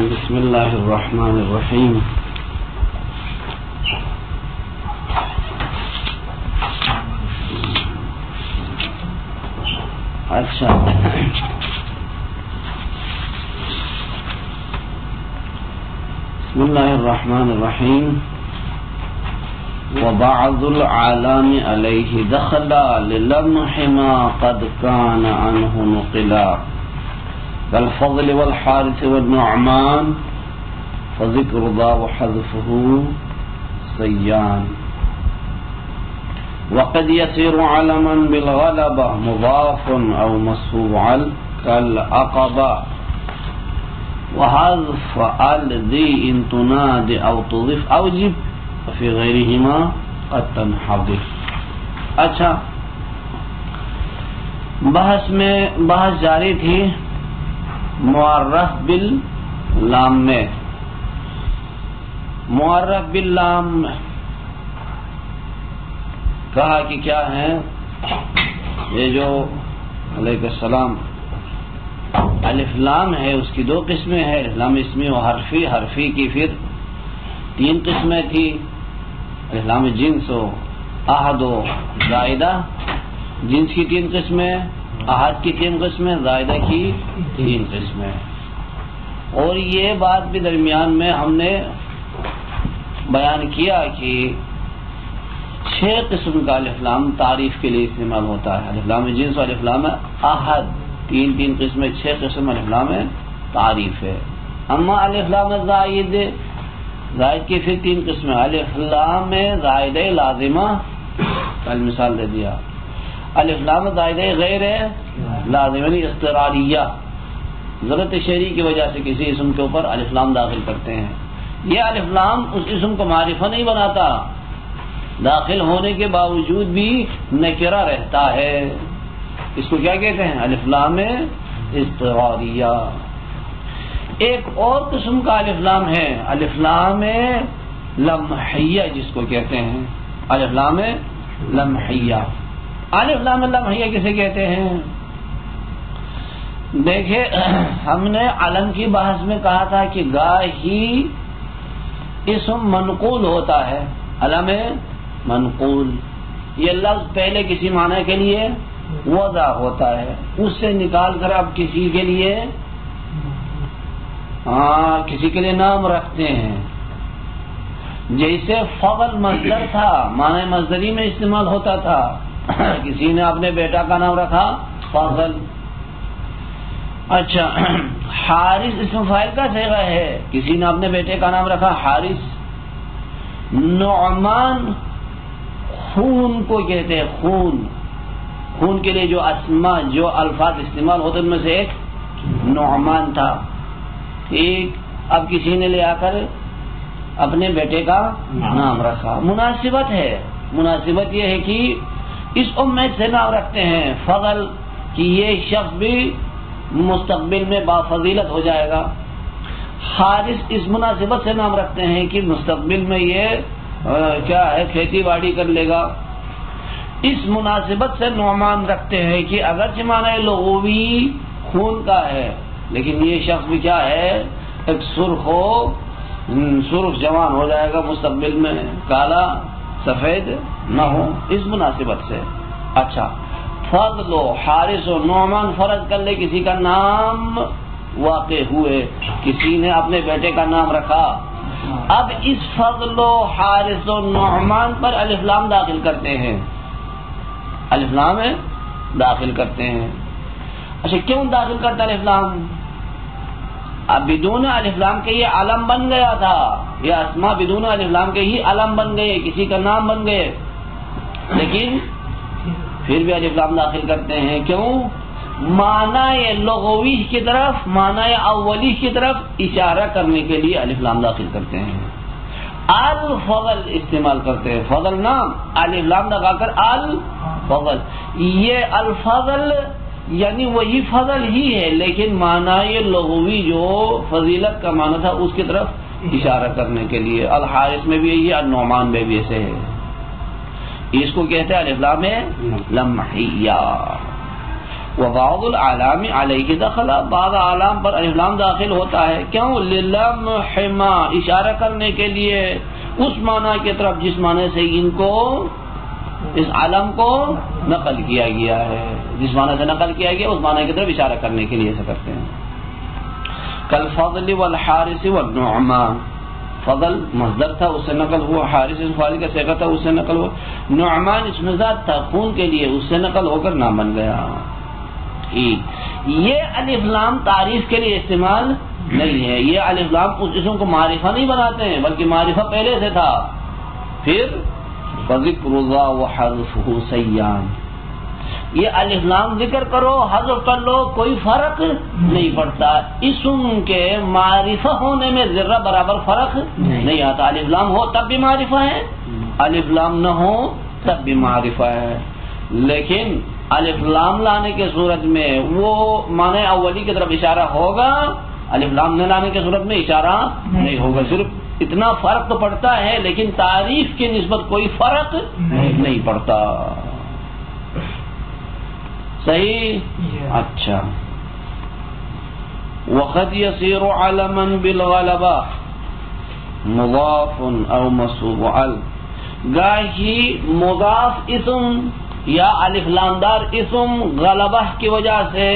بسم اللہ الرحمن الرحیم. اچھا، بسم اللہ الرحمن الرحیم. وبعض العالم علیہ دخلا للمح ما قد كان عنه نقلا كالفضل والحارث والنعمان فذكر ذا وحذفه سيان. وقد يصير علما بالغلبة مضاف أو مصفوعا كالعقبة وحذف الذي إن تناد أو تضيف أو جب وفي غيرهما قد تنحذف. اچھا، بحث جاری تھی معرف باللام میں. معرف باللام کہا کہ کیا ہے یہ جو علیہ السلام الف لام ہے اس کی دو قسمیں ہیں، الف لام اسمی و حرفی. حرفی کی پھر تین قسمیں تھی، الف لام جنس و احد و زائدہ. جنس کی تین قسمیں، احد کی تین قسمیں، زائدہ کی تین قسمیں. اور یہ بات بھی درمیان میں ہم نے بیان کیا کہ 6 قسم کا الف لام تعریف کے لیے استعمال ہوتا ہے. الف لام جنس اور الف لام احد تین قسمیں، 6 قسم الف لام تعریف ہے. اما الف لام زائد کی پھر 3 قسمیں. الف لام زائدہ لازمہ، کل مثال دے دیا. الف لام زائدہ غیر لازمہ یعنی اضطراریہ، ضرورت شرعی کی وجہ سے کسی اسم کے اوپر الف لام داخل کرتے ہیں. یہ الف لام اس اسم کو معرفہ نہیں بناتا، داخل ہونے کے باوجود بھی نکرہ رہتا ہے. اس کو کیا کہتے ہیں؟ الف لام اضطراریہ. ایک اور قسم کا الف لام ہے الف لام لمحیہ، جس کو کہتے ہیں الف لام لمحیہ. الف لام لمحیہ کسے کہتے ہیں؟ دیکھیں، ہم نے علم کی بحث میں کہا تھا کہ گاہی اسم منقول ہوتا ہے. علم منقول یہ لفظ پہلے کسی معنی کے لیے وضع ہوتا ہے، اس سے نکال کر اب کسی کے لیے نام رکھتے ہیں. جیسے فضل مصدر تھا، معنی مصدری میں استعمال ہوتا تھا. کسی نے اپنے بیٹا کا نام رکھا فضل. اچھا، حارث اسم فاعل کا صیغہ ہے، کسی نے اپنے بیٹے کا نام رکھا حارث. نعمان خون کو کہتے ہیں. خون کے لیے جو اسما جو الفاظ استعمال ہوتے ان میں سے ایک نعمان تھا. ایک اب کسی نے لے آ کر اپنے بیٹے کا نام رکھا. مناسبت ہے، مناسبت یہ ہے کہ اس امت سے نام رکھتے ہیں فضل کہ یہ شخص بھی مستقبل میں بافضیلت ہو جائے گا. حارث اس مناسبت سے نام رکھتے ہیں کہ مستقبل میں یہ کیا ہے کھیتی باڑی کر لے گا. اس مناسبت سے نعمان رکھتے ہیں کہ اگرچہ معنی لغوی خون کا ہے لیکن یہ شخص بھی کیا ہے ایک سرخ جوان ہو جائے گا مستقبل میں، کالا سفید نہ ہو، اس مناسبت سے. اچھا، فضل و حارث و نعمان فرض کر لے کسی کا نام واقع ہوئے، کسی نے اپنے بیٹے کا نام رکھا. اب اس فضل و حارث و نعمان پر الف لام داخل کرتے ہیں، الف لام داخل کرتے ہیں. اچھا، کیوں داخل کرتا الف لام؟ اب بدون الف لام کے یہ علم بن گیا تھا، یہ اسما بدون الف لام کے ہی علم بن گئے، کسی کا نام بن گئے، لیکن پھر بھی الف لام داخل کرتے ہیں. کیوں؟ معنی لغوی کی طرف، معنی اولی کی طرف اشارہ کرنے کے لیے الف لام داخل کرتے ہیں. الفضل استعمال کرتے ہیں، فضل نام الف لام لگا کر الفضل. یہ الفضل یعنی وہی فضل ہی ہے لیکن معنی لغوی جو فضیلت کا معنی تھا اس کی طرف اشارہ کرنے کے لیے. الحارث میں بھی یہی ہے، النعمان میں بھی ایسے ہے. اس کو کہتے ہیں الف لام لمحیہ. وبعض العلام علیہ دخلا، بعض علام پر الف لام داخل ہوتا ہے، کیوں؟ للمحما، اشارہ کرنے کے لیے اس معنی کی طرف جس معنی سے ان کو اس علم کو نقل کیا گیا ہے، جس معنی سے نقل کیا گیا اس معنی کی طرف اشارہ کرنے کے لیے ایسا کرتے ہیں. کالفضل والحارث والنعمان، فضل مصدر تھا اس سے نقل ہوا، حارث فاعل کا صیغہ تھا اس سے نقل ہوا، نعمان اسم ذات تھا خون کے لیے اس سے نقل ہو کر نام بن گیا. یہ الف لام تعریف کے لیے استعمال نہیں ہے، یہ الف لام اس اسم کو معرفہ نہیں بناتے ہیں بلکہ معرفہ پہلے سے تھا. پھر فذکر اللہ وحذفہ سیان، یہ الف لام ذکر کرو حذف کر لو کوئی فرق نہیں پڑتا، اسم کے معرفہ ہونے میں ذرہ برابر فرق نہیں آتا. الف لام ہو تب بھی معرفہ ہے، الف لام نہ ہو تب بھی معرفہ ہے. لیکن الف لام لانے کے صورت میں وہ معنی اولی کی طرف اشارہ ہوگا، الف لام نہ لانے کے صورت میں اشارہ نہیں ہوگا. صرف اتنا فرق تو پڑتا ہے لیکن تعریف کی نسبت کوئی فرق نہیں پڑتا. صحیح؟ اچھا. وقد يصير علما بالغلبہ مضاف او منصوب عل، گاہی مضاف اسم یا الف لام دار اسم غلبہ کی وجہ سے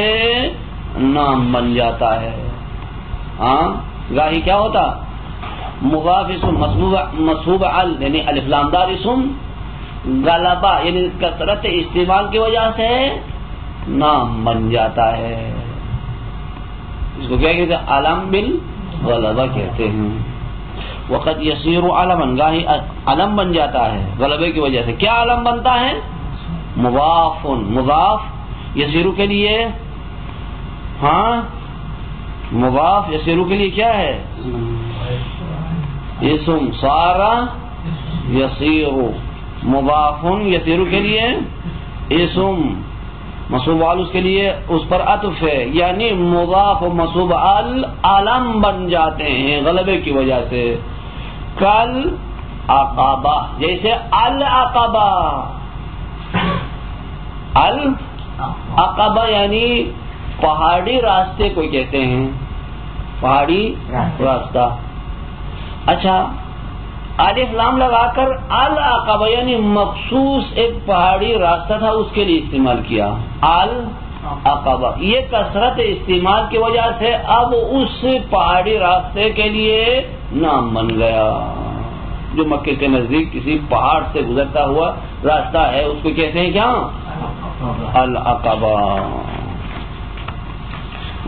نام بن جاتا ہے. ہاں، گاہی کیا ہوتا؟ مضاف اسم منصوب عل یعنی الف لام دار اسم غلبہ یعنی کثرت استعمال کی وجہ سے نام بن جاتا ہے. اس کو کیا کہتے ہیں؟ علم بالغلبہ کہتے ہیں. وقد یصیر علما، گاہی علم بن جاتا ہے غلبے کی وجہ سے. کیا علم بنتا ہے؟ مضاف، مضاف یصیر کے لیے، ہاں مضاف یصیر کے لیے کیا ہے؟ اسم صارا یصیر، مضاف یصیر کے لیے اسم منصوب عل اس کے لیے اس پر عطف ہے، یعنی مضاف و منصوب عل علم بن جاتے ہیں غلبے کی وجہ سے. کل عقبہ، جیسے العقبہ، العقبہ یعنی پہاڑی راستے کو کہتے ہیں، پہاڑی راستہ. اچھا، الف لام لگا کر العقبہ یعنی مخصوص ایک پہاڑی راستہ تھا اس کے لیے استعمال کیا، العقبہ. یہ کثرت استعمال کی وجہ سے اب اس پہاڑی راستے کے لیے نام بن گیا. جو مکے کے نزدیک کسی پہاڑ سے گزرتا ہوا راستہ ہے اس کو کہتے ہیں کیا؟ العقبہ.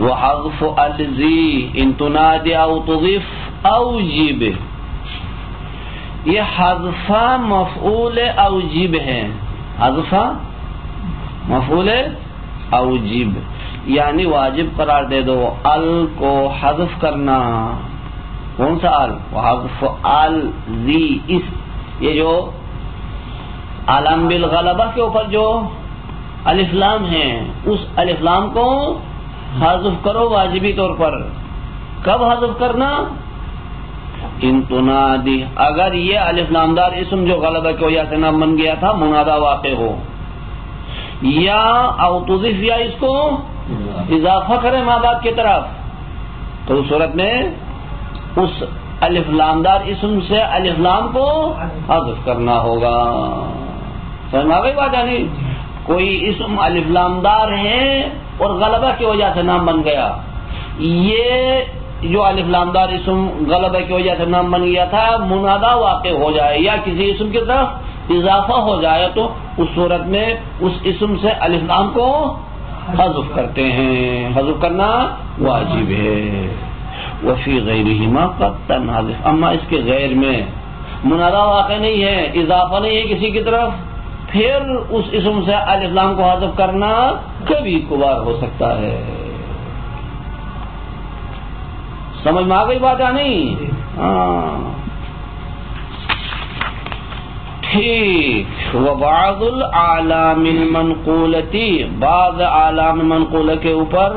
وحذف الذی ان تنادی او تضف اوجب، یہ حذفہ مفعول اوجب ہے، حذفہ مفعول اوجب یعنی واجب قرار دے دو. ال کو حذف کرنا، کون سا ال؟ وحذف الذی، اس یہ جو علم بالغلبہ کے اوپر جو الف لام ہے اس الف لام کو حذف کرو واجبی طور پر. کب حذف کرنا؟ ان تنادی، اگر یہ الف لام دار اسم جو غلبہ کی وجہ سے نام بن گیا تھا منادا واقع ہو، یا او تضیف یا اس کو اضافہ کرے ماں باپ کی طرف، تو اس صورت میں اس الف لام دار اسم سے الف لام کو حذف کرنا ہوگا. سمجھ آ گئی بات؟ یعنی کوئی اسم الف لام دار ہے اور غلبہ کی وجہ سے نام بن گیا، یہ جو الف لام دار اسم غلبہ کی وجہ سے نام بن گیا تھا منادا واقع ہو جائے یا کسی اسم کی طرف اضافہ ہو جائے تو اس صورت میں اس اسم سے الف لام کو حذف کرتے ہیں. حذف کرنا واجب ہے. وفی غیرہما قد تنحذف، اما اس کے غیر میں منادا واقع نہیں ہے، اضافہ نہیں ہے کسی کی طرف، پھر اس اسم سے الف لام کو حذف کرنا کبھی کبھار ہو سکتا ہے. سمجھ میں آ گئی بات یا نہیں؟ ہاں ٹھیک. وبعض الاعلام المنقولتی، بعض اعلام منقولہ کے اوپر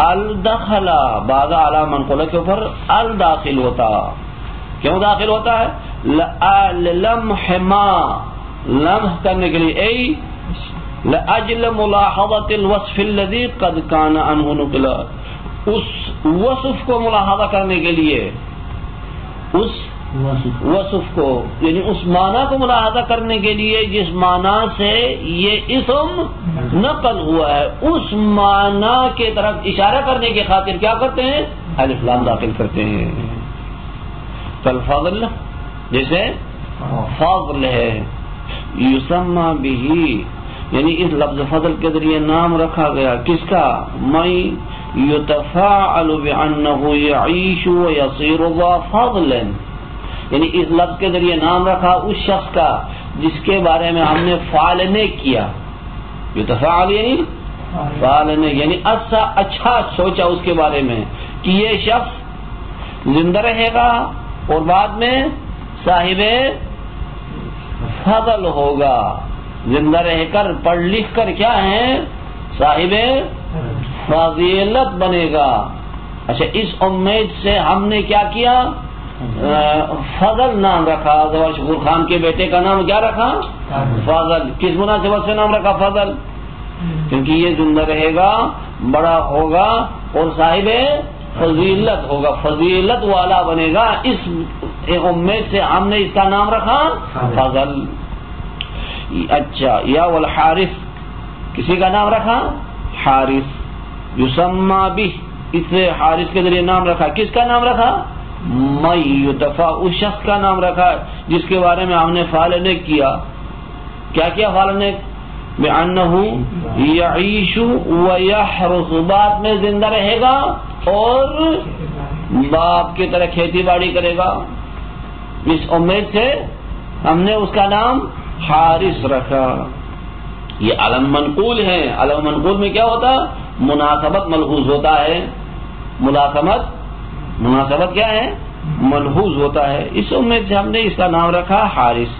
الدخلا، بعض اعلام منقولہ کے اوپر الداخل ہوتا. کیوں داخل ہوتا ہے؟ لمح ما، لمح کرنے کے لیے، ای لأجل ملاحظة الوصف الذي قد كان عنه نقلا، اس وصف کو ملاحظہ کرنے کے لیے، اس وصف کو یعنی اس معنی کو ملاحظہ کرنے کے لیے جس معنی سے یہ اسم نقل ہوا ہے، اس معنی کی طرف اشارہ کرنے کی خاطر کیا کرتے ہیں؟ الف لام داخل کرتے ہیں. کالفضل، جیسے فضل ہے، یسمى به، یعنی اس لفظ فضل کے ذریعے نام رکھا گیا کس کا؟ من یتفاعل بانه یعیش ویصیر ذا فضل، یعنی اس لفظ کے ذریعے نام رکھا اس شخص کا جس کے بارے میں ہم نے فعل نے کیا. یتفاعل یعنی فعل نے، یعنی اچھا سوچا اس کے بارے میں کہ یہ شخص زندہ رہے گا اور بعد میں صاحب فضل ہوگا، زندہ رہ کر پڑھ لکھ کر کیا ہے؟ صاحب فضیلت بنے گا. اچھا، اس امید سے ہم نے کیا کیا؟ فضل نام رکھا. زوال شکور خان کے بیٹے کا نام کیا رکھا؟ فضل. کس مناسبت سے نام رکھا فضل؟ کیونکہ یہ زندہ رہے گا، بڑا ہوگا اور صاحب فضیلت ہوگا، فضیلت والا بنے گا. اس امید سے ہم نے اس کا نام رکھا فضل. اچھا، یا والحارث، کسی کا نام رکھا حارث. یسمى به، اس حارث کے ذریعے نام رکھا. کس کا نام رکھا؟ من یتفا، اس شخص کا نام رکھا جس کے بارے میں ہم نے فعل نے کیا. کیا کیا فعل نے؟ بأنه یعیش ویحرث، بعد میں زندہ رہے گا اور باپ کی طرح کھیتی باڑی کرے گا. اس امید سے ہم نے اس کا نام حارث رکھا. یہ علم منقول ہے. علم منقول میں کیا ہوتا؟ مناسبت ملحوظ ہوتا ہے. مناسبت کیا ہے؟ ملحوظ ہوتا ہے. اس امید سے ہم نے اس کا نام رکھا حارث.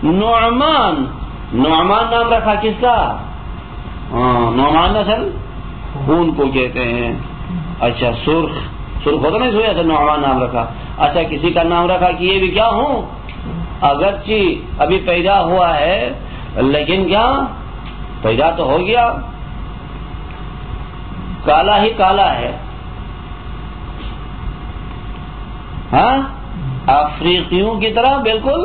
نعمان، نعمان نام رکھا کس کا؟ نعمان نسل خون کو کہتے ہیں. اچھا، سرخ ہوتا نہیں سویا، نعمان نام رکھا. اچھا، کسی کا نام رکھا کہ یہ بھی کیا ہوں، اگرچہ ابھی پیدا ہوا ہے لیکن کیا پیدا تو ہو گیا، کالا ہی کالا ہے. ہاں، افریقیوں کی طرح بالکل،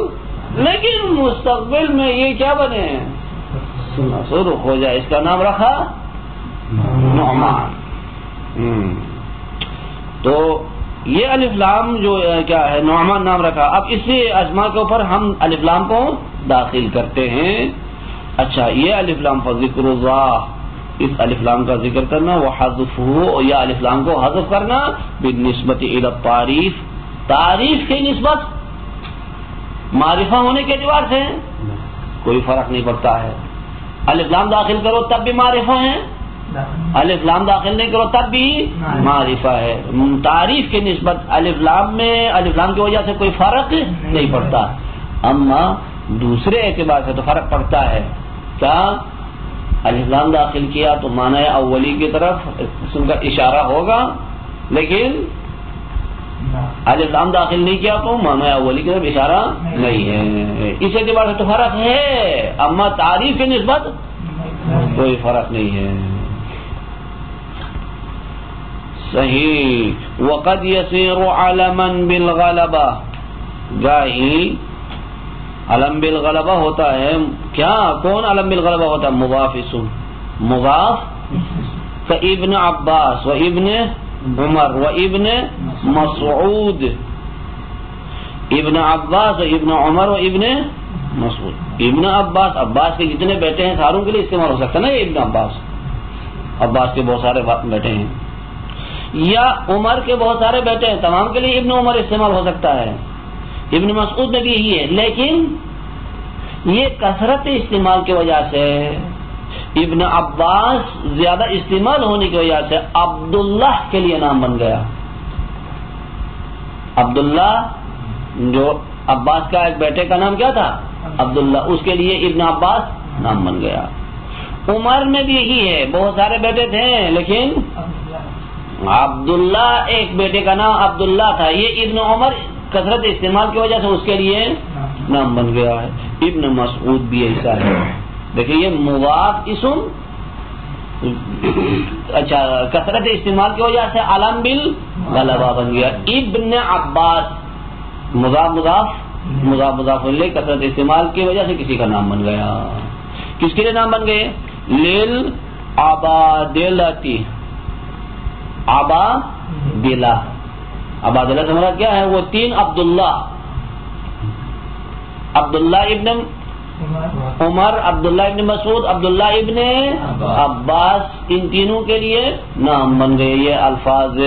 لیکن مستقبل میں یہ کیا بنے؟ سرخ ہو جائے. اس کا نام رکھا نعمان. تو یہ الف لام جو کیا ہے، نعمان نام رکھا. اب اسی اسما کے اوپر ہم الف لام کو داخل کرتے ہیں. اچھا، یہ الف لام پر ذکر اللہ، اس الف لام کا ذکر کرنا، وہ حذفہ، یا الف لام کو حذف کرنا، بالنسبت الی التعریف، تعریف کی نسبت معرفہ ہونے کے اعتبار سے کوئی فرق نہیں پڑتا ہے. الف لام داخل کرو تب بھی معرفہ ہے، الف لام داخل نہیں کرو تب بھی معرفہ ہے. تعریف کی نسبت الف لام میں الف لام کی وجہ سے کوئی فرق نہیں پڑتا. اما دوسرے اعتبار سے تو فرق پڑتا ہے. کیا؟ الف لام داخل کیا تو معنی اولی کی طرف اسم کا اشارہ ہوگا، لیکن الف لام داخل نہیں کیا تو معنی اولی کی طرف اشارہ نہیں ہے. اس اعتبار سے تو فرق ہے، اما تعریف کی نسبت کوئی فرق نہیں ہے. صحیح. وقد يصير علما بالغلبہ، گاہی علم بالغلبہ ہوتا ہے. کیا؟ کون علم بالغلبہ ہوتا ہے؟ مضاف اسم، مضاف کا ابن عباس و ابن عمر و ابن مسعود. ابن عباس و ابن عمر و ابن مسعود. ابن عباس، عباس کے جتنے بیٹے ہیں ساروں کے لیے استعمال ہو سکتا ہے نا یہ ابن عباس. عباس کے بہت سارے بیٹے ہیں، یا عمر کے بہت سارے بیٹے ہیں، تمام کے لیے ابن عمر استعمال ہو سکتا ہے. ابن مسعود میں بھی یہی ہے، لیکن یہ کثرت استعمال کی وجہ سے، ابن عباس زیادہ استعمال ہونے کی وجہ سے عبداللہ کے لیے نام بن گیا. عبداللہ جو عباس کا ایک بیٹے کا نام کیا تھا؟ عبداللہ، اس کے لیے ابن عباس نام بن گیا. عمر میں بھی یہی ہے، بہت سارے بیٹے تھے لیکن عبداللہ ایک بیٹے کا نام عبداللہ تھا. یہ ابن عمر کثرت استعمال کی وجہ سے اس کے لیے نام بن گیا ہے. ابن مسعود بھی ایسا ہے. دیکھیں یہ مضاف اسم اچھا کثرت استعمال کی وجہ سے علم بالغلبہ بن گیا. ابن عباس مضاف مضاف مضاف مضاف الیہ کثرت استعمال کی وجہ سے کسی کا نام بن گیا. کس کے لیے نام بن گئے؟ لیل عبادلتی عبادلہ. عبادلہ سے مراد کیا ہے؟ وہ تین عبداللہ ابن عمر، عبداللہ ابن مسعود، عبداللہ ابن عباس، ان تینوں کے لیے نام بن گئے. یہ الفاظ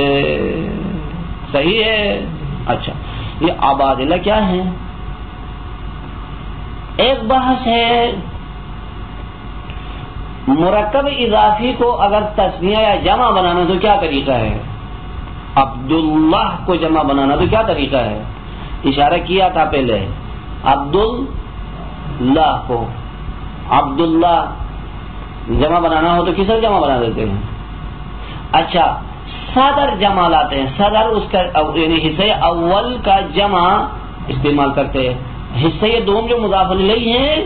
صحیح ہے. اچھا یہ عبادلہ کیا ہے؟ ایک بحث ہے مرکب اضافی کو اگر تسنیہ یا جمع بنانا تو کیا طریقہ ہے؟ عبداللہ کو جمع بنانا تو کیا طریقہ ہے؟ اشارہ کیا تھا پہلے عبداللہ کو. عبداللہ جمع بنانا ہو تو کس طرح جمع بنا دیتے ہیں؟ اچھا صدر جمع لاتے ہیں. صدر اس کا یعنی حصہ اول کا جمع استعمال کرتے ہیں. حصہ دوم جو مضاف الیہ ہیں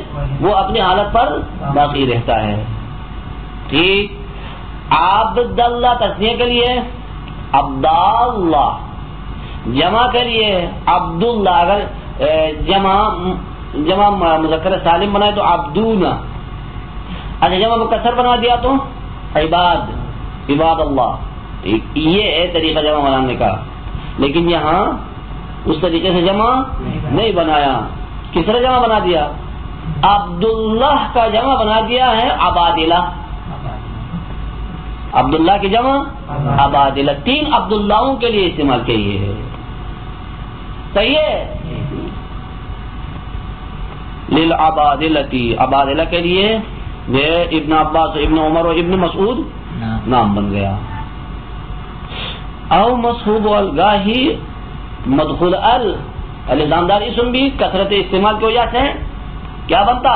وہ اپنی حالت پر باقی رہتا ہے. ٹھیک. عبداللہ تسنیہ کے لیے عبداللہ، جمع کے لیے عبداللہ. اگر جمع مذکر سالم بنائے تو عبدون. اچھا جمع مکسر بنا دیا تو عباد اللہ. یہ ہے طریقہ جمع بنانے کا. لیکن یہاں اس طریقے سے جمع نہیں بنایا. کس طرح جمع بنا دیا؟ عبداللہ کا جمع بنا دیا ہے عبادلہ. عبداللہ کی جمع عبادلہ. تین عبداللہوں کے لیے استعمال کیے ہے. صحیح ہے. للعبادلتی عبادلہ کے لیے یہ ابن عباس، ابن عمر اور ابن مسعود نام بن گیا. او مصحوب الگاہی مدخول الزامدار اسم بھی کثرت استعمال کی وجہ سے کیا بنتا؟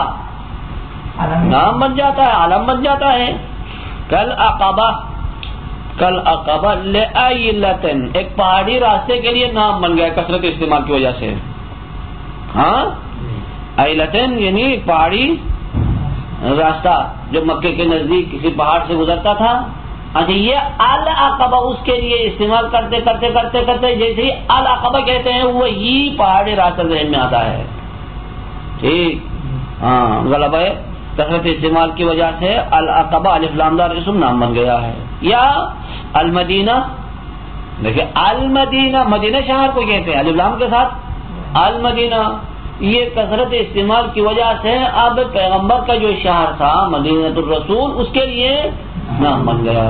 نام بن جاتا ہے، علم بن جاتا ہے. کل عقبہ لعیلتن ایک پہاڑی راستے کے لیے نام بن گیا کثرت استعمال کی وجہ سے. ہاں ایلتن یعنی پہاڑی راستہ جو مکے کے نزدیک کسی پہاڑ سے گزرتا تھا. اچھا یہ العقبہ اس کے لیے استعمال کرتے کرتے کرتے کرتے جیسے ہی العقبہ کہتے ہیں وہی پہاڑی راستہ ذہن میں آتا ہے. ٹھیک. ہاں غلبہ کثرت استعمال کی وجہ سے العقبہ الف لام دار اسم نام بن گیا ہے. یا المدینہ، دیکھیں المدینہ مدینہ شہر کو کہتے ہیں الف لام کے ساتھ المدینہ. یہ کثرت استعمال کی وجہ سے اب پیغمبر کا جو شہر تھا مدینہ الرسول اس کے لیے نام بن گیا.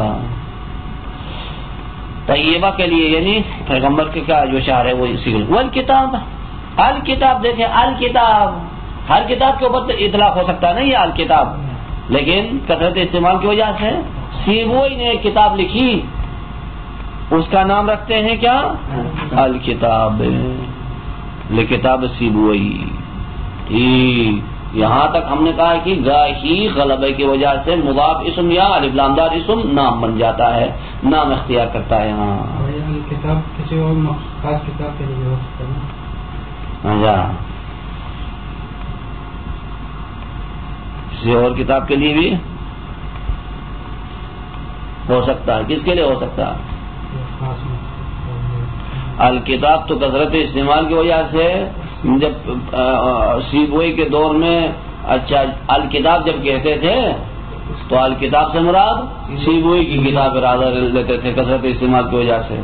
طیبہ کے لیے یعنی پیغمبر کے کا جو شہر ہے وہ اسی کے لیے. والکتاب الکتاب دیکھیں الکتاب ہر کتاب کے اوپر اطلاق ہو سکتا ہے نا یہ الکتاب، لیکن کثرت استعمال کی وجہ سے سیبوئی نے ایک کتاب لکھی اس کا نام رکھتے ہیں کیا؟ الکتاب. لکتاب سیبوئی. یہاں تک ہم نے کہا کہ گاہی غلبے کی وجہ سے مضاف اسم یا الف لام دار اسم نام بن جاتا ہے، نام اختیار کرتا ہے. یہاں کتاب کسی اور خاص کتاب کے لیے ہو سکتا ہے. کسی اور کتاب کے لیے بھی ہو سکتا ہے. کس کے لیے ہو سکتا ہے؟ الکتاب تو کثرت استعمال کی وجہ سے جب سیبوئی کے دور میں اچھا الکتاب جب کہتے تھے تو الکتاب سے مراد سیبوئی کی کتاب ارادہ لیتے تھے کثرت استعمال کی وجہ سے.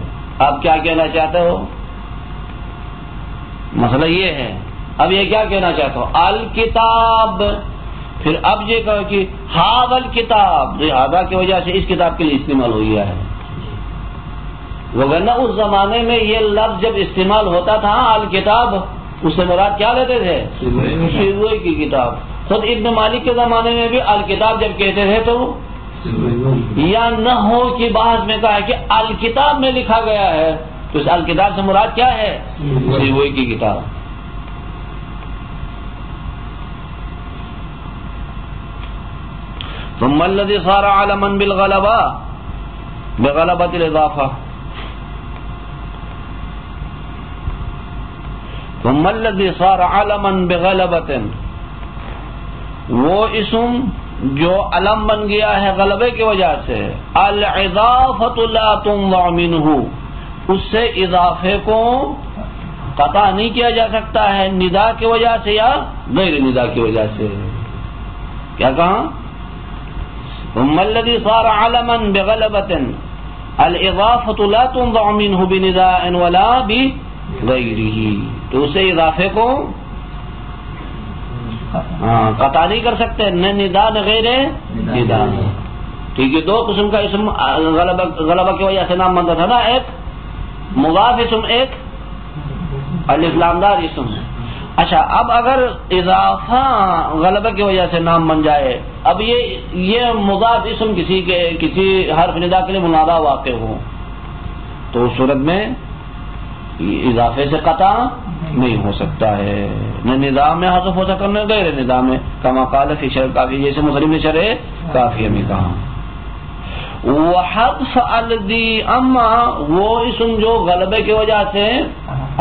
آپ کیا کہنا چاہتے ہو؟ مسئلہ یہ ہے. اب یہ کیا کہنا چاہتے ہو؟ الکتاب. پھر اب یہ کہو کہ ہاذا الکتاب، ہاذا کی وجہ سے اس کتاب کے لیے استعمال ہو گیا ہے. وگرنہ اس زمانے میں یہ لفظ جب استعمال ہوتا تھا الکتاب اس سے مراد کیا لیتے تھے؟ سیبوئی کی کتاب. خود ابن مالک کے زمانے میں بھی الکتاب جب کہتے تھے تو یا نہ ہو کہ بعض میں کہا ہے کہ الکتاب میں لکھا گیا ہے تو اس الکتاب سے مراد کیا ہے؟ سیبوئی کی کتاب. ثم الذي صار علما بالغلبة بغلبة الإضافة. ثم الذي صار علما بغلبة وہ اسم جو علم بن گیا ہے غلبے کی وجہ سے، الاضافۃ لا تنضع منہ، اس سے اضافے کو قطع نہیں کیا جا سکتا ہے ندا کی وجہ سے یا غیر ندا کی وجہ سے۔ کیا کہا؟ ثم الذي صار علما بغلبة الاضافة لا تنضع منه بنداء ولا بغيره، تو اسے اضافے کو قطع نہیں کر سکتے، نہ ندا نہ غیر ندا۔ ٹھیک ہے، دو قسم کا اسم غلبہ کی وجہ سے نام بنتا تھا نا، ایک مضاف اسم، ایک الف لام دار اسم۔ اچھا، اب اگر اضافہ غلبہ کی وجہ سے نام بن جائے، اب یہ مضاف اسم کسی حرف ندا کے لیے منادا واقع ہو، تو اس صورت میں اضافے سے قطع نہیں ہو سکتا ہے، نہ ندا میں حذف ہو سکتا نہ غیر ندا میں، کما قال فی شرح کافی، جیسے مصنف نے شرح کافیہ میں کہا۔ وحذف الذی، اما وہ اسم جو غلبے کی وجہ سے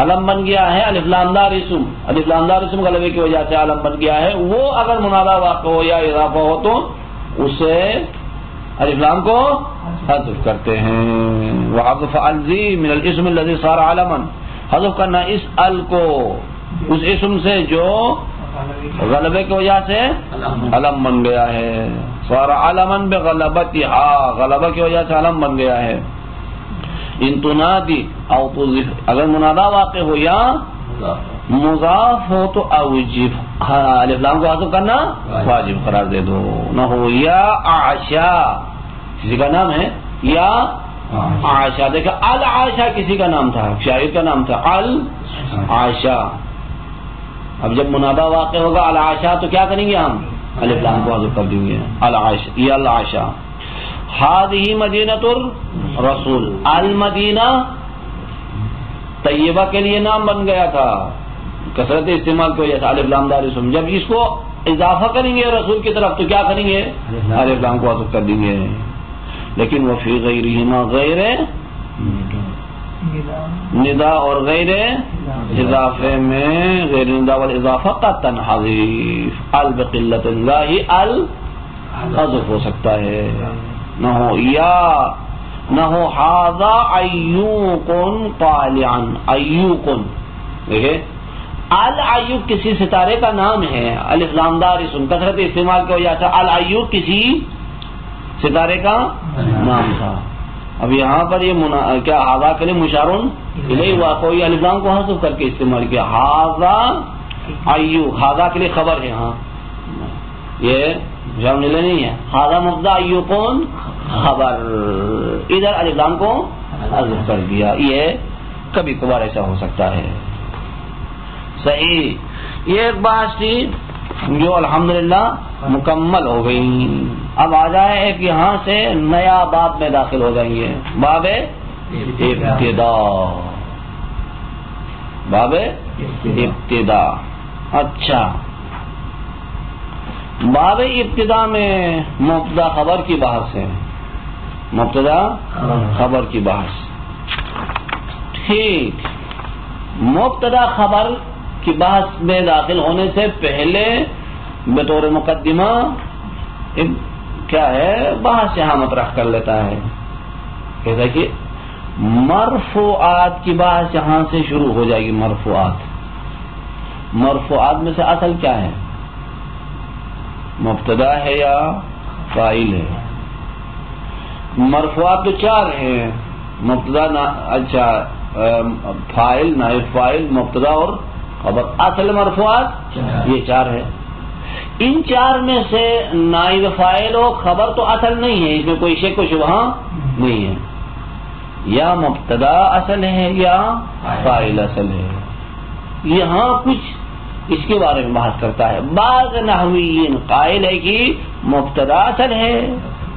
علم بن گیا ہے، الف لام دار اسم، الف لام دار اسم غلبے کی وجہ سے علم بن گیا ہے، وہ اگر منادا واقع ہو یا اضافہ ہو تو اسے الف لام کو حذف کرتے ہیں۔ وحذف الذی من الاسم الذی صار علما، حذف کرنا اس ال کو اس اسم سے جو غلبے کی وجہ سے علم بن گیا ہے، صار علما بغلبتها، غلبہ کی وجہ سے علم بن گیا ہے۔ ان تنادی او تضیف، اگر منادا واقع ہو یا مضاف ہو تو اوجب، الف لام کو حذف کرنا واجب قرار دے دو، نہ ہو یا عائشہ کسی کا نام ہے، یا عائشہ، دیکھا العائشہ کسی کا نام تھا، شاعر کا نام تھا العائشہ، اب جب منادا واقع ہوگا العائشہ تو کیا کریں گے ہم؟ الف لام کو حذف کر دیں گے، العائشہ، یہ العائشہ۔ ہذہ مدینۃ الرسول، المدینہ طیبہ کے لیے نام بن گیا تھا، کثرت استعمال کی وجہ سے الف لام دار اسم، جب اس کو اضافہ کریں گے رسول کی طرف تو کیا کریں گے؟ الف لام کو حذف کر دیں گے۔ لیکن وہ فی غیرہما، غیر ندا اور غیر اضافے میں غیر ندا والاضافہ قد تنحذف، ال بقلۃ لا ہی ال حذف ہو سکتا ہے، نہ ہو یا نہ ہو ھذا ایوق طالعا، ایوق، دیکھیں الایوق کسی ستارے کا نام ہے، الف لام دار اسم، کثرت استعمال کی وجہ سے الایوق کسی ستارے کا نام تھا۔ اب یہاں پر یہ کیا ھذا کے لیے مشارون الیہ ہوا، کوئی الف لام کو حذف کر کے استعمال کیا، ھذا ایوق، ھذا کے لیے خبر ہے، ہاں یہ مشارون الیہ نہیں ہے، ھذا مبتدا ایوقون خبر، ادھر الف لام کو حذف کر دیا، یہ کبھی کبھار ایسا ہو سکتا ہے۔ صحیح، یہ ایک بات تھی جو الحمدللہ مکمل ہو گئی۔ اب آ جائے ایک یہاں سے نیا باب میں داخل ہو جائیں گے، باب ابتدا، باب ابتدا۔ اچھا، باب ابتدا میں مبتدا خبر کی بحث ہے، مبتدا خبر کی بحث، ٹھیک۔ مبتدا خبر کی بحث میں داخل ہونے سے پہلے بطور مقدمہ کیا ہے بحث یہاں مطرح کر لیتا ہے، کہتا ہے کہ مرفوعات کی بحث یہاں سے شروع ہو جائے گی۔ مرفوعات، مرفوعات میں سے اصل کیا ہے؟ مبتدا ہے یا فاعل ہے؟ مرفوعات تو چار ہیں، مبتدا، اچھا فاعل، نائب فاعل، مبتدا اور خبر۔ اصل مرفوعات یہ چار ہے، ان چار میں سے نائب فاعل و خبر تو اصل نہیں ہے، اس میں کوئی شک و شبہ نہیں ہے، یا مبتدا اصل ہے یا فاعل اصل ہے۔ یہاں کچھ اس کے بارے میں بحث کرتا ہے۔ بعض نحویین قائل ہے کہ مبتدا اصل ہے،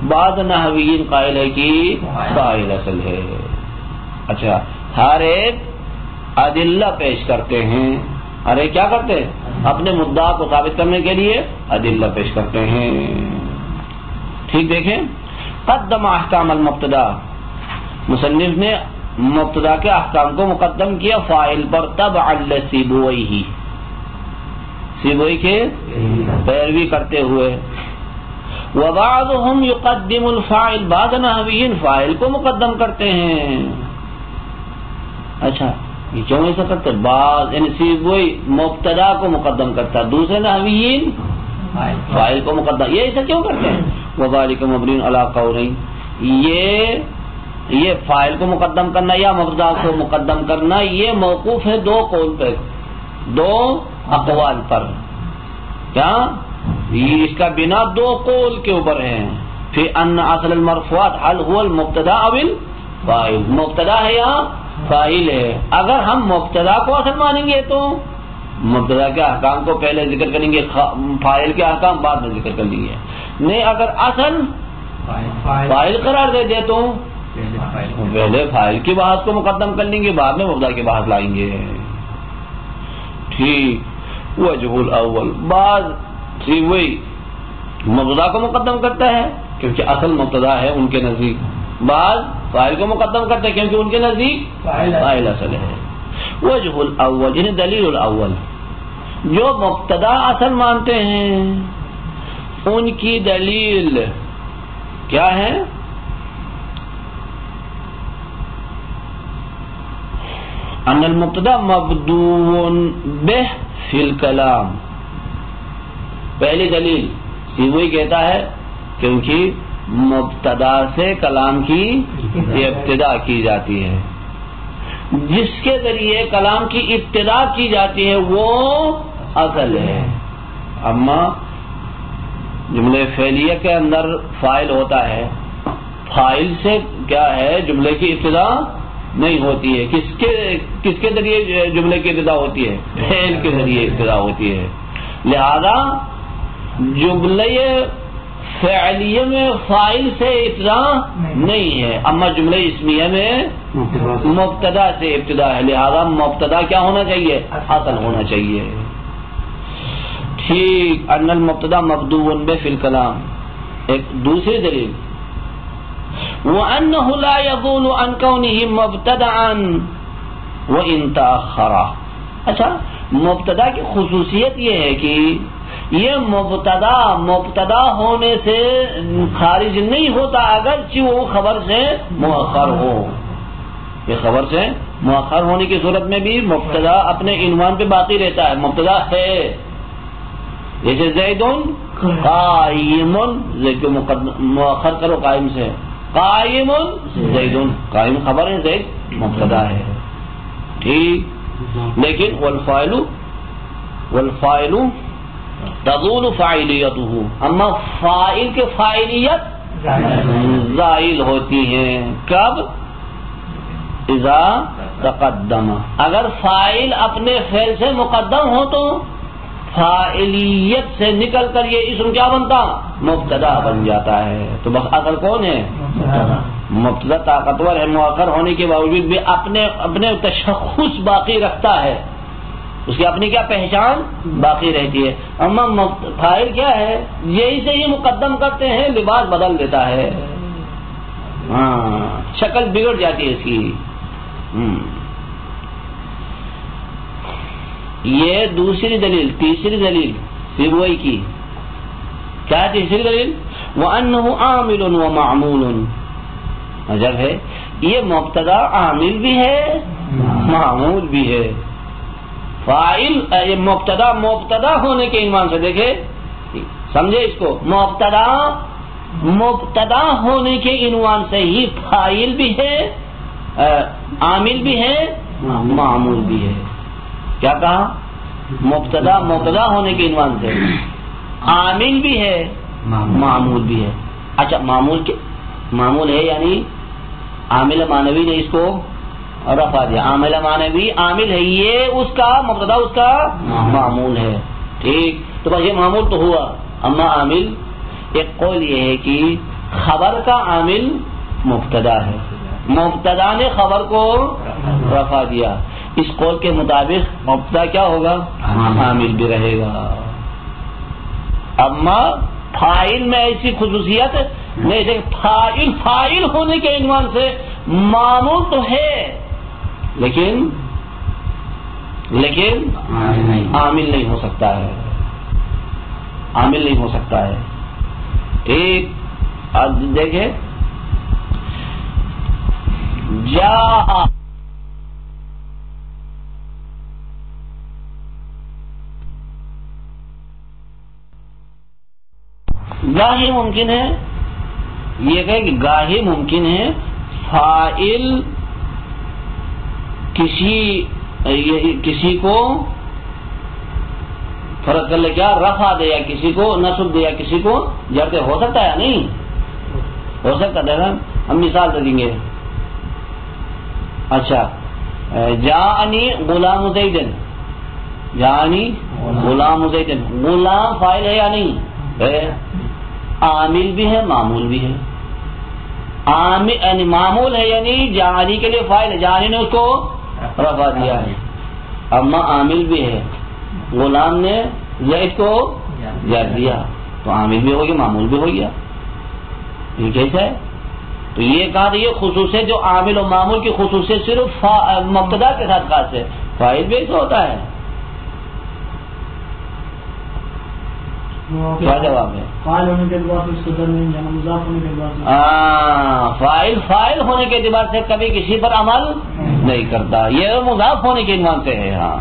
بعض نحویین قائل ہے کہ فاعل اصل ہے۔ اچھا، ہر ایک ادلہ پیش کرتے ہیں، ارے کیا کرتے ہیں؟ اپنے مدعا کو ثابت کرنے کے لیے ادلہ پیش کرتے ہیں، ٹھیک۔ دیکھیں، قدم احکام المبتدا، مصنف نے مبتدا کے احکام کو مقدم کیا فاعل پر، تبعا لسیبویہ، سیبوئی کے پیروی کرتے ہوئے. وبعضهم يقدم الفاعل، بعض نحویین فاعل کو مقدم کرتے ہیں. اچھا یہ کیوں ایسا کرتے؟ بعض یعنی سیبوئی مبتدا کو مقدم کرتا ہے، دوسرے نحویین فاعل کو مقدم. یہ ایسا کیوں کرتے ہیں؟ وذالک مبنی علی قولین، یہ فاعل کو مقدم کرنا یا مبتدا کو مقدم کرنا یہ موقوف ہے دو قول پہ، دو اقوال پر. کیا اس کا بنا دو قول کے اوپر ہے. پھر ان اصل المرفوعات هل هو المبتدا او الفاعل، مبتدا ہے یا فاعل ہے. اگر ہم مبتدا کو اصل مانیں گے تو مبتدا کے احکام کو پہلے ذکر کریں گے، فاعل کے احکام بعد میں ذکر کر لیں گے. نہیں اگر اصل فاعل قرار دے دے تو پہلے فاعل کی بحث کو مقدم کر لیں گے، بعد میں مبتدا کی بحث لائیں گے. ٹھیک. وجہ الاول، بعض سیبوئی مبتدا کو مقدم کرتا ہے کیونکہ اصل مبتدا ہے ان کے نزدیک، بعض فاعل کو مقدم کرتا ہے کیونکہ ان کے نزدیک فاعل اصل ہے. وجہ الاول یعنی دلیل الاول، جو مبتدا اصل مانتے ہیں ان کی دلیل کیا ہے؟ ان المبتدا مبدوء به فی الکلام. پہلی دلیل سیبوئی کہتا ہے کیونکہ مبتدا سے کلام کی ابتدا کی جاتی ہے، جس کے ذریعے کلام کی ابتدا کی جاتی ہے وہ اصل ہے. اما جملے فعلیہ کے اندر فاعل ہوتا ہے، فاعل سے کیا ہے جملے کی ابتدا نہیں ہوتی ہے. کس کے ذریعے جملے کی ابتدا ہوتی ہے؟ فعل کے ذریعے ابتدا ہوتی ہے. لہذا جملے فعلیہ میں فاعل سے ابتدا نہیں ہے، اما جملے اسمیہ میں مبتدا سے ابتدا ہے. لہذا مبتدا کیا ہونا چاہیے؟ اصل ہونا چاہیے. ٹھیک. ان المبتدا مبدوء به فی الکلام. ایک دوسری دلیل وَأَنَّهُ لَا يَضُولُ عَنْ كَوْنِهِ مُبْتَدَعًا وَإِنْ تَأَخَّرَ. اچھا مبتدا کی خصوصیت یہ ہے کہ یہ مبتدا ہونے سے خارج نہیں ہوتا اگرچہ وہ خبر سے مؤخر ہو. یہ خبر سے مؤخر ہونے کی صورت میں بھی مبتدا اپنے عنوان پہ باقی رہتا ہے. مبتدا ہے جیسے زیدن قائم، زید کو مؤخر کرو قائم سے، قائم زیدن، قائم خبر ہے، زید مبتدا ہے. ٹھیک. لیکن والفاعل تزول فاعلیتہ، اما فاعل کے فاعلیت زائل ہوتی ہے. کب؟ اذا تقدم، اگر فاعل اپنے فعل سے مقدم ہو تو فاعلیت سے نکل کر یہ اسم کیا بنتا؟ مبتدا بن جاتا ہے. تو بس اصل کون ہے؟ مبتدا طاقتور ہے، مؤخر ہونے کے باوجود بھی اپنے تشخص باقی رکھتا ہے، اس کی اپنی کیا پہچان باقی رہتی ہے. اما فاعل کیا ہے؟ یہی سے ہی مقدم کرتے ہیں، لباس بدل دیتا ہے، شکل بگڑ جاتی ہے اس کی. یہ دوسری دلیل. تیسری دلیل سیبوئی کی کیا؟ تیسری دلیل وَأَنَّهُ عَامِلٌ وَمَعْمُولٌ. عجب ہے، یہ مبتدا عامل بھی ہے معمول بھی ہے. فاعل یہ مبتدا ہونے کے عنوان سے دیکھے، سمجھے اس کو، مبتدا ہونے کے عنوان سے ہی فاعل بھی ہے، عامل بھی ہے، معمول بھی ہے. کیا کہا؟ مبتدا ہونے کے عنوان سے عامل بھی ہے، معمول بھی ہے. اچھا معمول ہے یعنی عامل معنوی نے اس کو رفع دیا، عامل معنوی عامل ہے، یہ اس کا مبتدا اس کا معمول ہے. ٹھیک. تو بس یہ معمول تو ہوا. اما عامل، ایک قول یہ ہے کہ خبر کا عامل مبتدا ہے، مبتدا نے خبر کو رفع دیا. اس قول کے مطابق مبتدا کیا ہوگا؟ عامل بھی رہے گا. اما فاعل میں ایسی خصوصیت نہیں، فاعل ہونے کے عنوان سے معمول تو ہے لیکن عامل نہیں ہو سکتا ہے. عامل نہیں ہو سکتا ہے. ٹھیک. اب دیکھیں جاء گاہی ممکن ہے، یہ کہے کہ گاہی ممکن ہے فاعل کسی کو فرض کر لے کیا رفع دے یا کسی کو نصب دے یا کسی کو جر دے. ہو سکتا ہے یا نہیں ہو سکتا ہے؟ ہم مثال دے دیں گے. اچھا جاءنی غلام زید، جاءنی غلام زید، غلام فاعل ہے یا نہیں ہے؟ عامل بھی ہے معمول بھی ہے. یعنی معمول ہے یعنی جاءنی کے لیے فاعل ہے، جاءنی نے اس کو رفع دیا ہے. اما عامل بھی ہے، غلام نے زید کو جر دیا تو عامل بھی ہو گیا معمول بھی ہو گیا. یہ کیسا ہے؟ تو یہ کہا یہ خصوصیت جو عامل و معمول کی خصوصیت صرف مبتدا کے ساتھ خاص ہے، فاعل بھی ایسا ہوتا ہے. کیا جواب ہے؟ فاعل ہونے کے اعتبار سے اس کو درمیان جانا، مضاف ہونے کے اعتبار سے فاعل ہونے کے اعتبار سے کبھی کسی پر عمل نہیں کرتا، یہ مضاف ہونے کے عنوان سے ہے. ہاں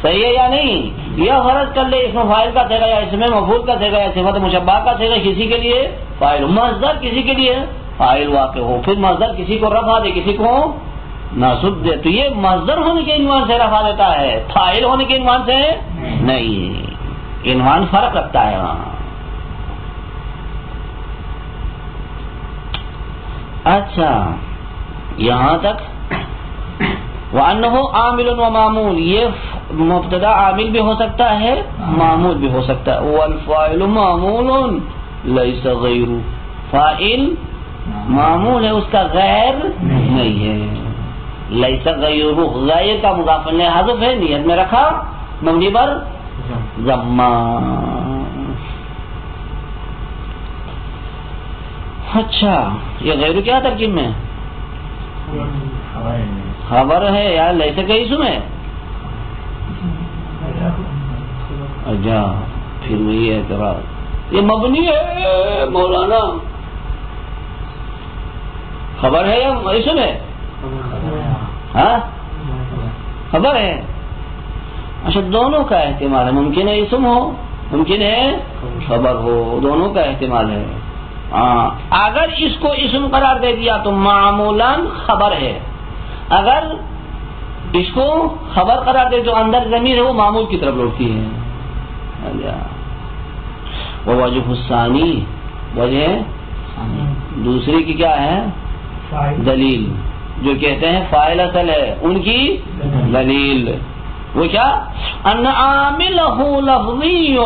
صحیح ہے یا نہیں؟ یہ فرض کر لے اس میں فاعل کا سیغہ یا اس میں مفعول کا سیغہ یا صفت مشبہ کا سیغہ کسی کے لیے فاعل، مصدر کسی کے لیے فاعل واقع ہو، پھر مصدر کسی کو رفع دے کسی کو نصب دے، تو یہ مصدر ہونے کے عنوان سے رفع دیتا ہے، فاعل ہونے کے عنوان سے نہیں. عنوان فرق رکھتا ہے وہاں. اچھا یہاں تک وَأَنَّهُ عَامِلٌ وَمَعْمُولٌ، یہ مبتدا عامل بھی ہو سکتا ہے معمول بھی ہو سکتا ہے. وَالْفَاعِلُ مَعْمُولٌ لَيْسَ غَيْرُ، فاعل معمول ہے اس کا غیر نہیں ہے. لَيْسَ غَيْرُ، غیر کا مضاف الیہ حذف ہے، نیت میں رکھا مبنی پر ضمہ. اچھا یہ غیر کیا ترکیب میں خبر ہے یار، لیسے کا اسم ہے. اچھا پھر وہی اعتراض، یہ مبنی ہے مولانا، خبر ہے یا اسم ہے؟ ہاں خبر ہے. اچھا دونوں کا احتمال ہے، ممکن ہے اسم ہو ممکن ہے خبر ہو، دونوں کا احتمال ہے. اگر اس کو اسم قرار دے دیا تو معمولاً خبر ہے، اگر اس کو خبر قرار دے جو اندر ضمیر ہے وہ معمول کی طرف لوٹتی ہے. وہ وجہ الثانی، وجہ دوسری کی کیا ہے؟ دلیل. جو کہتے ہیں فاعل اصل ہے ان کی دلیل وہ کیا؟ ان عاملہ لفظی.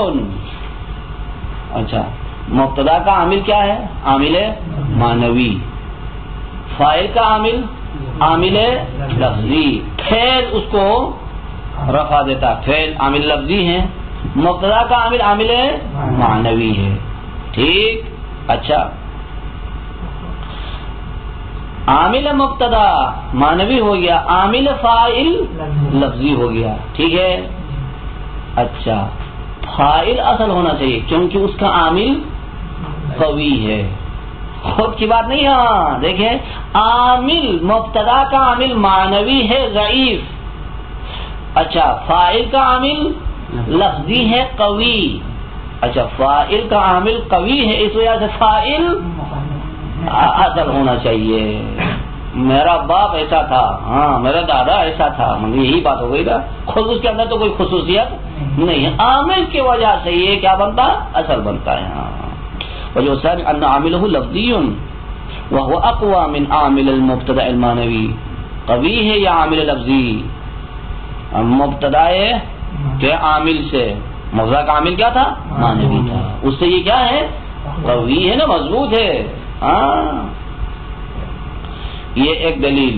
اچھا مبتدا کا عامل کیا ہے؟ عامل معنوی. فاعل کا عامل لفظی. فعل اس کو رفع دیتا، فعل عامل لفظی ہے، مبتدا کا عامل معنوی ہے. ٹھیک. اچھا عامل مبتدا معنوی ہو گیا، عامل فاعل لفظی ہو گیا. ٹھیک ہے. اچھا فاعل اصل ہونا چاہیے کیونکہ اس کا عامل قوی ہے، خود کی بات نہیں. ہاں دیکھیں عامل مبتدا کا عامل معنوی ہے ضعیف. اچھا فاعل کا عامل لفظی ہے قوی. اچھا فاعل کا عامل قوی ہے اس وجہ سے فاعل اصل ہونا چاہیے. میرا باپ ایسا تھا، ہاں میرا دادا ایسا تھا، یہی بات ہو گئی نا. خود اس کے اندر تو کوئی خصوصیت نہیں ہے، عامل کی وجہ سے یہ کیا بنتا؟ اصل بنتا ہے. ہاں وجہ سر ان عاملہ لفظی وهو اقوى من عامل المبتدا المعنوی. قوی ہے یا عامل لفظی؟ مبتدا کے عامل سے، مبتدا کا عامل کیا تھا؟ معنوی تھا، اس سے یہ کیا ہے؟ قوی ہے نا، مضبوط ہے. ہاں یہ ایک دلیل.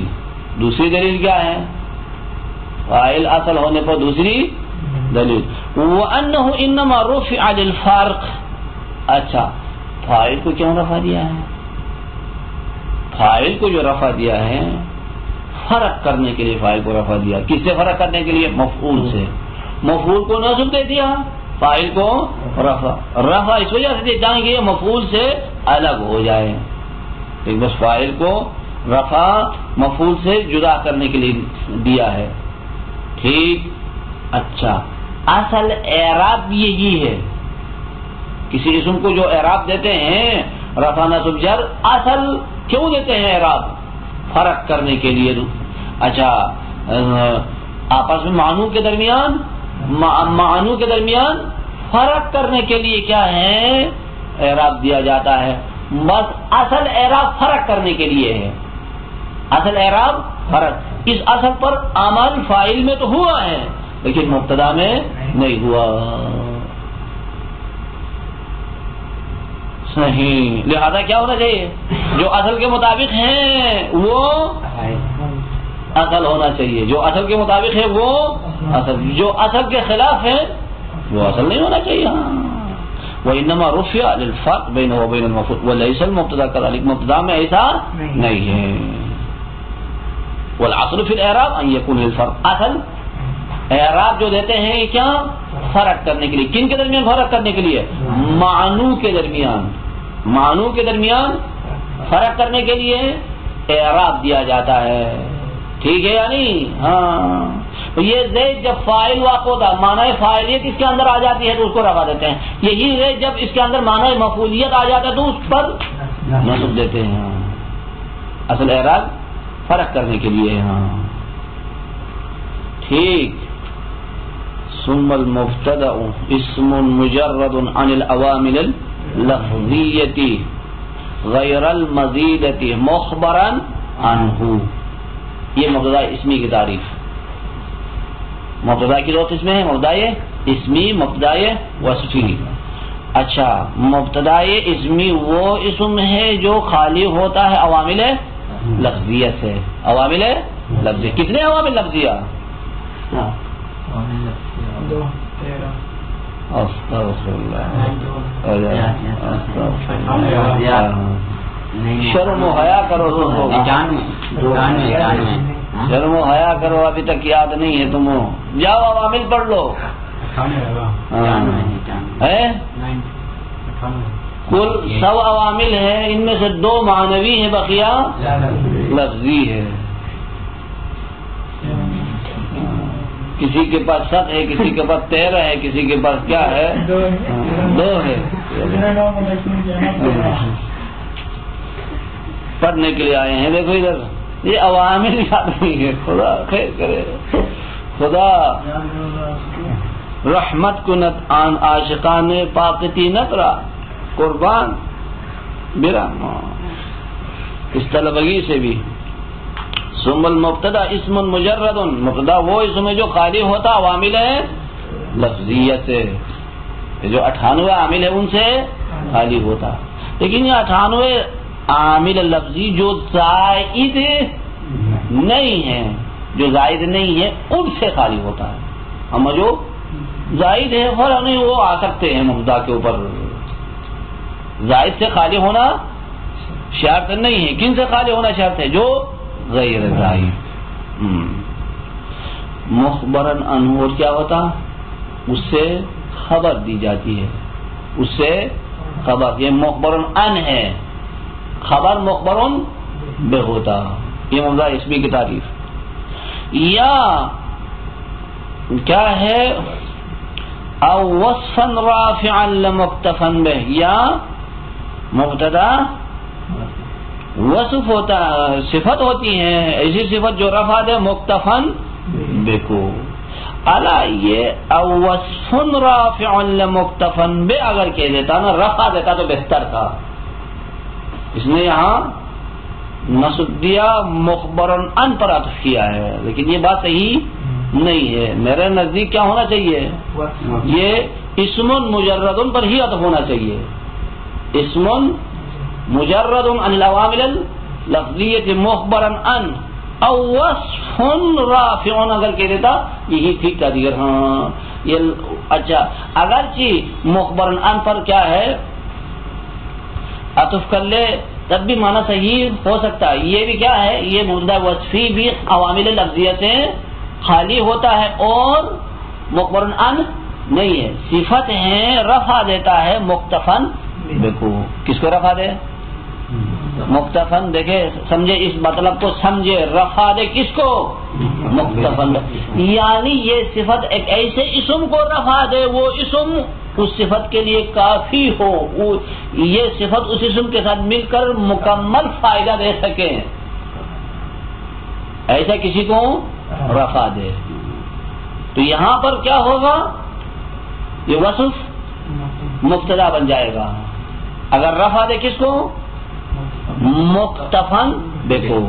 دوسری دلیل کیا ہے؟ فاعل اصل ہونے پر دوسری دلیل وَأَنَّهُ إِنَّمَا رُفِعَ لِلْفَرْقِ. اچھا فاعل کو کیوں رفع دیا ہے؟ فاعل کو جو رفع دیا ہے فرق کرنے کے لیے فاعل کو رفع دیا. کس سے فرق کرنے کے لیے؟ مفعول سے. مفعول کو نصب دے دیا، فاعل کو رفع اس وجہ سے دیتا ہے کہ یہ مفعول سے الگ ہو جائے، ایک بس فاعل کو رفع مفعول سے جدا کرنے کے لیے دیا ہے، ٹھیک۔ اچھا، اصل اعراب یہی ہے، کسی اسم کو جو اعراب دیتے ہیں رفع نصب جر، اصل کیوں دیتے ہیں اعراب؟ فرق کرنے کے لیے۔ اچھا، آپس میں معنوں کے درمیان فرق کرنے کے لیے کیا ہے اعراب دیا جاتا ہے، بس اصل اعراب فرق کرنے کے لیے ہے، اصل اعراب فرق، اس اصل پر عمل فاعل میں تو ہوا ہے لیکن مبتدا میں نہیں ہوا، صحیح۔ لہذا کیا ہونا چاہیے؟ جو اصل کے مطابق ہیں وہ اصل ہونا چاہیے، جو اصل کے مطابق ہے وہ اصل، جو اصل کے خلاف ہے وہ اصل نہیں ہونا چاہیے۔ وَإِنَّمَا رُفِعَ لِلْفَرْقِ بَيْنَهُ وَبَيْنَ الْمَفْعُولِ وَلَيْسَ الْمُبْتَدَا كَذَلِكَ، مبتدا میں ایسا نہیں ہے۔ وَالْأَصْلُ فِي الْإِعْرَابِ أَن يَكُونَ لِلْفَرْقِ، اصل اعراب جو دیتے ہیں یہ کیا؟ فرق کرنے کے لیے، کن کے درمیان فرق کرنے کے لیے؟ معنوں کے درمیان، معنوں کے درمیان فرق کرنے کے لیے اعراب دیا جاتا ہے، ٹھیک ہے یا نہیں؟ ہاں، یہ زید جب فاعل واقع ہوتا ہے، معنی فاعلیت اس کے اندر آ جاتی ہے تو اس کو رفع دیتے ہیں، یہی زید جب اس کے اندر معنی مفعولیت آ جاتا ہے تو اس پر نصب دیتے ہیں، اصل اعراب فرق کرنے کے لیے۔ ہاں ٹھیک۔ ثم المبتدأ اسم مجرد عن العوامل اللفظیة غیر المزیدة مخبرا عنہ، یہ مبتدا اسمی کی تعریف۔ مبتدا کی دو قسمیں ہیں، مبتدا اسمی، مبتدا وصفی۔ اچھا، مبتدا اسمی وہ اسم ہے جو خالی ہوتا ہے عوامل لفظیہ سے، عوامل لفظیہ۔ کتنے عوامل لفظیہ؟ شرم و حیا کرو تم لوگ، شرم و حیا کرو، ابھی تک یاد نہیں ہے تم، جاؤ عوامل پڑھ لو۔ کل 100 عوامل ہیں، ان میں سے 2 معنوی ہیں، بقیہ لفظی ہے۔ کسی کے پاس 7 ہے، کسی کے پاس 13 ہے، کسی کے پاس کیا ہے 2 ہے۔ پڑھنے کے لیے آئے ہیں، دیکھو ادھر یہ عوامل یاد نہیں ہے، خدا خیر کرے، خدا رحمت کنت آن عاشقان پاکتی نترا قربان میرا اس طلبگی سے بھی۔ ثم المبتدا اسم مجرد، مبتدا وہ اسم ہے جو خالی ہوتا عوامل لفظیہ سے، جو 98 عامل ہے ان سے خالی ہوتا، لیکن یہ 98 عامل لفظی جو زائد نہیں ہے، جو زائد نہیں ہے ان سے خالی ہوتا ہے، اما جو زائد ہے فرق نہیں، وہ آ سکتے ہیں مبتدا کے اوپر۔ زائد سے خالی ہونا شرط نہیں ہے، کن سے خالی ہونا شرط ہے؟ جو غیر زائد۔ مخبرن عنہ، اور کیا ہوتا؟ اس سے خبر دی جاتی ہے، اس سے خبر، یہ مخبرن ان ہے، خبر مخبرن بے ہوتا، یہ مبتدا اسمی کی تعریف۔ یا کیا ہے؟ او وصفا رافعا لمکتفا بہ، یا مبتدا وصف ہوتا، صفت ہوتی ہے، ایسی صفت جو رفع دے مکتفن بے کو۔ الا یہ او وصف رافع لمکتفن بے اگر کہہ دیتا نا، رفع دیتا تو بہتر تھا، اس نے یہاں نصب دیا، مخبرن ان پر عطف کیا ہے، لیکن یہ بات صحیح نہیں ہے۔ میرے نزدیک کیا ہونا چاہیے؟ یہ اسم مجرد پر ہی عطف ہونا چاہیے، اسم مجرد عن العوامل لفظیت مخبرا ان او وصف رافع اگر کہہ دیتا یہی ٹھیک تھا دیگر۔ ہاں یہ اچھا، اگرچہ مخبرا ان پر کیا ہے عطف کر لے تب بھی معنی صحیح ہو سکتا ہے۔ یہ بھی کیا ہے، یہ مبتدا وصفی بھی عوامل لفظیہ سے خالی ہوتا ہے اور مخبرا ان نہیں ہے، صفت ہے، رفع دیتا ہے مقتفن بکو. کس کو رفع دے؟ مقتفن. دیکھے سمجھے اس مطلب کو، سمجھے رفع دے کس کو؟ مقتفن. یعنی یہ صفت ایک ایسے اسم کو رفع دے، وہ اسم اس صفت کے لیے کافی ہو، یہ صفت اس اسم کے ساتھ مل کر مکمل فائدہ دے سکے، ایسا کسی کو رفع دے. تو یہاں پر کیا ہوگا؟ یہ وصف مبتدا بن جائے گا اگر رفع دے کس کو؟ مقتفن بکو.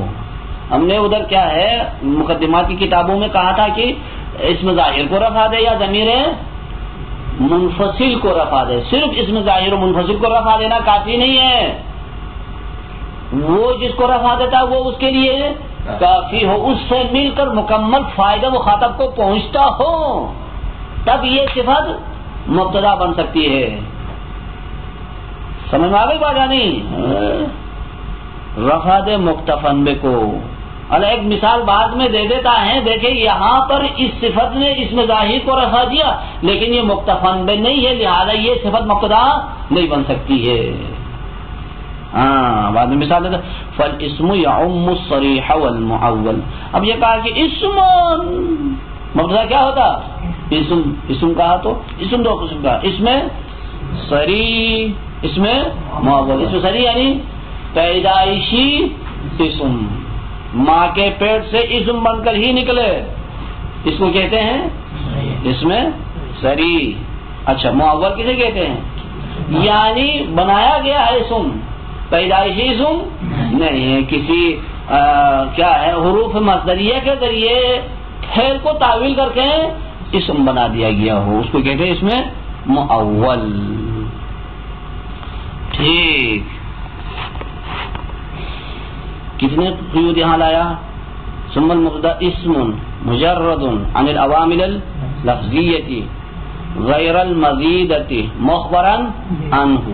ہم نے ادھر کیا ہے مقدمات کی کتابوں میں کہا تھا کہ اسم ظاہر کو رفع دے یا ضمیر منفصل کو رفع دے. صرف اسم ظاہر و منفصل کو رفع دینا کافی نہیں ہے، وہ جس کو رفع دیتا ہے وہ اس کے لیے کافی ہو، اس سے مل کر مکمل فائدہ مخاطب کو پہنچتا ہو، تب یہ صفت مبتدا بن سکتی ہے. سمجھ میں آ گئی بات؟ نہیں رفع دے مقتفن بکو. اللہ ایک مثال بعد میں دے دیتا ہے. دیکھیں یہاں پر اس صفت نے اسم ظاہر کو رفع دیا لیکن یہ مقتفن بے نہیں ہے، لہذا یہ صفت مبتدا نہیں بن سکتی ہے. ہاں بعد میں مثال دیتا فالاسم یعم الصریح والمعول. اب یہ کہا کہ اسم مبتدا کیا ہوتا؟ اسم کہا تو اسم دو قسم کا، اس میں صریح، اس میں معول. اس میں صریح یعنی پیدائشی اسم، ماں کے پیٹ سے اسم بن کر ہی نکلے، اس کو کہتے ہیں اس میں صریح. اچھا معول کسے کہتے ہیں؟ یعنی بنایا گیا ہے اسم، پیدائشی اسم نہیں ہے، کسی کیا ہے حروف مصدریہ کے ذریعے فعل کو تعویل کر کے اسم بنا دیا گیا ہو، اس کو کہتے ہیں اس میں معول. ٹھیک، کتنے قیود یہاں لایا؟ ثم المبتدا اسم مجرد عن العوامل اللفظیة غیر المزیدة مخبرا عنه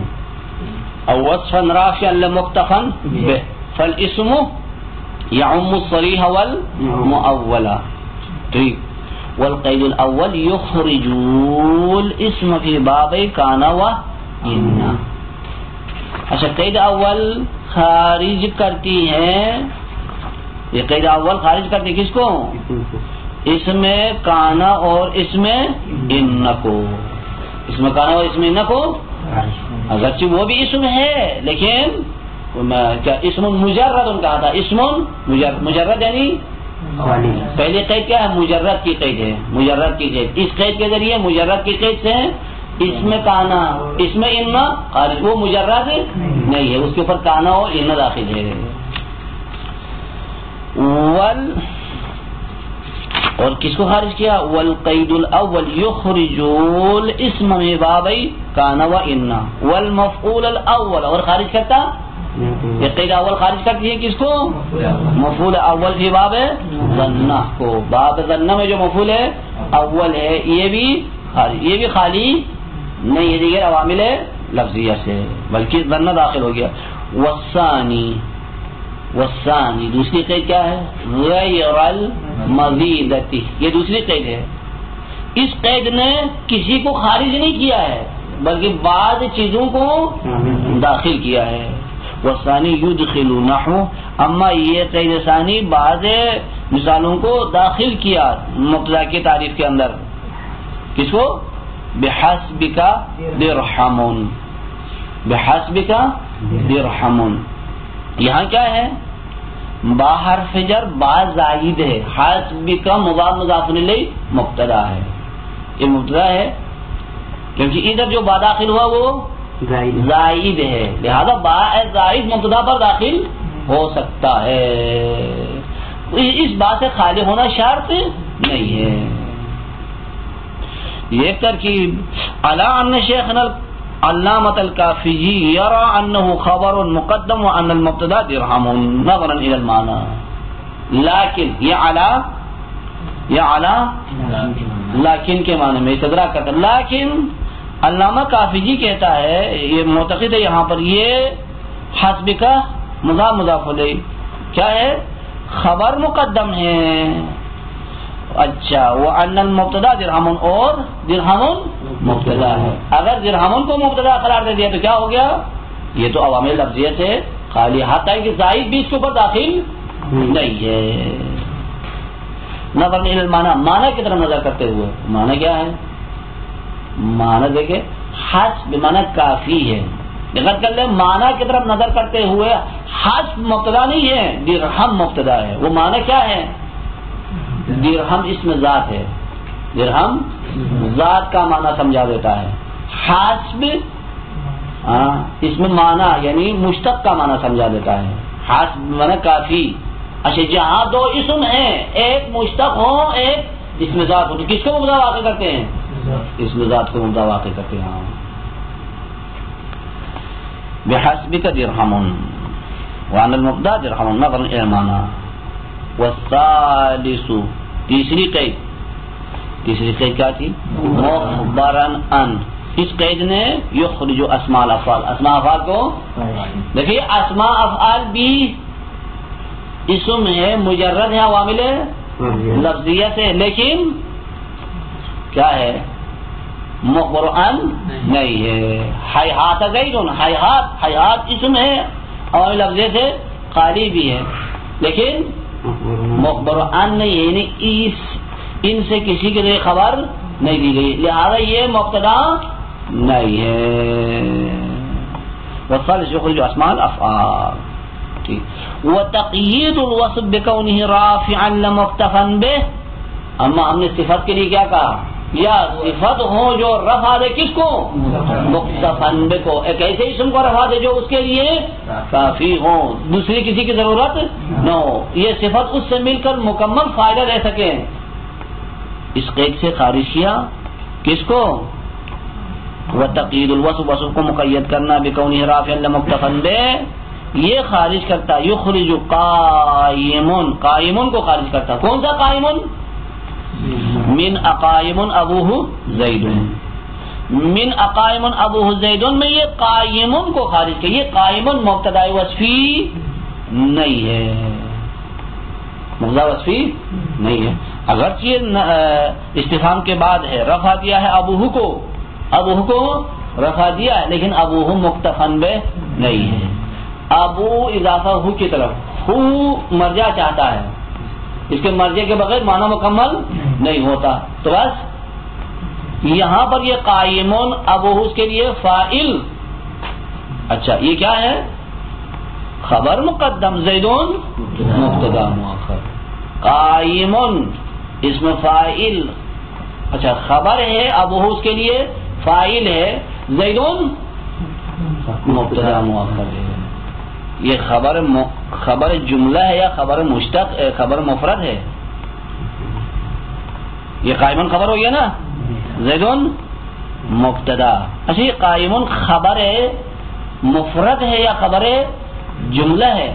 او وصفا رافعا لمقتفا به فالاسم يعم الصريح والمؤول. ٹھیک. والقید الاول یخرج الاسم فی باب کان و ان. اچھا قید اول خارج کرتی ہے، یہ قید اول خارج کرتی کس کو؟ اس میں کانا اور اس میں ان کو. اس میں کانا اور اس میں ان کو، اگرچہ وہ بھی اسم ہے لیکن کیا اسم مجرد کہا تھا. اسم مجرد یعنی پہلی قید کیا ہے؟ مجرد کی قید ہے، مجرد کی قید. اس قید کے ذریعے مجرد کی قید سے اس میں کانا، اس میں ان خارج، وہ مجرد نہیں ہے، اس کے اوپر کانا اور ان داخل ہے. اور کس کو خارج کیا؟ والقید الاول یخرج الاسم من باب کان و ان والمفعول الاول. اور خارج کرتا یہ قید اول خارج کرتی ہے کس کو؟ مفعول اول فی باب ظنہ کو. باب ظنہ میں جو مفعول اول ہے یہ بھی خارج، یہ بھی خالی نہیں ہے دیگر عوامل لفظیہ سے بلکہ ظنہ داخل ہو گیا. والثانی دوسری قید کیا ہے؟ غیر المزیدتی، یہ دوسری قید ہے. اس قید نے کسی کو خارج نہیں کیا ہے بلکہ بعض چیزوں کو داخل کیا ہے. والثانی یدخل نحو، اما یہ قید ثانی بعض مثالوں کو داخل کیا مبتدا کی تعریف کے اندر. کس کو؟ بحسبک درہم، بحسبک درہم. یہاں کیا ہے؟ با حرف جر با زائد ہے، حسبک مضاف مضاف الیہ مبتدا ہے، یہ مبتدا ہے کیونکہ ادھر جو با داخل ہوا وہ زائد ہے، لہذا با زائد مبتدا پر داخل ہو سکتا ہے. اس بات سے خالی ہونا شرط نہیں ہے. یہ ترکیب علی ان شیخنا علامۃ الکافی یرى انه خبر مقدم وان المبتدا درہم نظرا الى المعنى. لیکن یہ علی لیکن کے معنی میں استدراک کرتا. لیکن علامہ کافی جی کہتا ہے، یہ معتقد ہے یہاں پر یہ حسب کا مضاف مضاف الیہ کیا ہے؟ خبر مقدم ہے اچھا وَأَنَّ الْمُبْتَدَا درہم اور درہم مبتدا ہے. اگر درہم کو مبتدا قرار دے دیا تو کیا ہو گیا؟ یہ تو عوامل لفظیہ سے خالی، حتیٰ کہ زائد بھی اس کے اوپر داخل نہیں ہے. نظر الی المعنی، معنی کی طرف نظر کرتے ہوئے، معنی کیا ہے؟ معنی دیکھیں حسب بمعنی کافی ہے. دقت کر لیں، معنی کی طرف نظر کرتے ہوئے حسب مبتدا نہیں ہے، درہم مبتدا ہے. وہ معنی کیا ہے؟ درہم اسم ذات ہے، درہم ذات کا معنی سمجھا دیتا ہے. حسب اس میں معنی یعنی مشتق کا معنی سمجھا دیتا ہے. حسب معنی کافی. اچھا جہاں دو اسم ہیں، ایک مشتق ہو ایک اسم ذات ہو، تو کس کو مبتدا واقع کرتے ہیں؟ اسم ذات کو مبتدا واقع کرتے ہیں. بحسبک درہم وعن المبتدا درہم نظرا الی المعنی. والثالث تیسری قید کیا تھی؟ مخبرا ان. اس قید نے یخرج اسماء الافعال، اسماء افعال کو دیکھیے، اسماء افعال بھی اسم ہے، مجرد ہے عوامل لفظیہ سے، لیکن کیا ہے؟ مخبر ان نہیں ہے. حیات زید، حیات اسم ہے، عوامل لفظیہ سے خالی بھی ہے، لیکن مخبر ان نہیں ہے، یعنی ان سے کسی کے لیے خبر نہیں دی گئی، لہذا یہ مبتدا نہیں ہے. والثالث یخرج اسماء الافعال. وتقیید الوصف بکونہ رافعا لمکتفا بہ. اما ہم نے صفت کے لیے کیا کہا؟ یا صفت ہو جو رفع دے کس کو؟ مکتفا بہ کو. ایک ایسے اسم کو رفع دے جو اس کے لیے کافی ہو، دوسری کسی کی ضرورت نہ ہو، یہ صفت اس سے مل کر مکمل فائدہ لے سکیں. اس قید سے خارج کیا کس کو؟ وتقیید الوصف، وصف کو مقید کرنا، بکونہ رافعا لمکتفا بہ، یہ خارج کرتا. یخرج قائمن، قائمن کو خارج کرتا. کون سا قائمن؟ من اقائم ابوہ زید. من اقائم ابوہ زید میں یہ قائمن کو خارج کیا. یہ قائمن مبتدا وصفی نہیں ہے، مبتدا وصفی نہیں ہے. اگرچہ استفہام کے بعد ہے، رفع دیا ہے ابوہ کو رفع دیا ہے، لیکن ابوہ مکتفا بہ نہیں ہے. ابو اضافہ ہو کی طرف، ہو مرجع چاہتا ہے، اس کے مرجع کے بغیر معنی مکمل نہیں ہوتا. تو بس یہاں پر یہ قائمون ابو اس کے لیے فاعل. اچھا یہ کیا ہے؟ خبر مقدم، زیدون مبتدا مؤخر. قائمون اسم فاعل. اچھا خبر ہے ابو اس کے لیے فاعل ہے، زیدون مبتدا مؤخر ہے. یہ خبر جملہ ہے یا خبر مشتق، خبر مفرد ہے؟ یہ قائمن خبر ہو گیا نا، زیدون مبتدا. اچھا یہ قائمن خبر مفرد ہے یا خبر جملہ ہے؟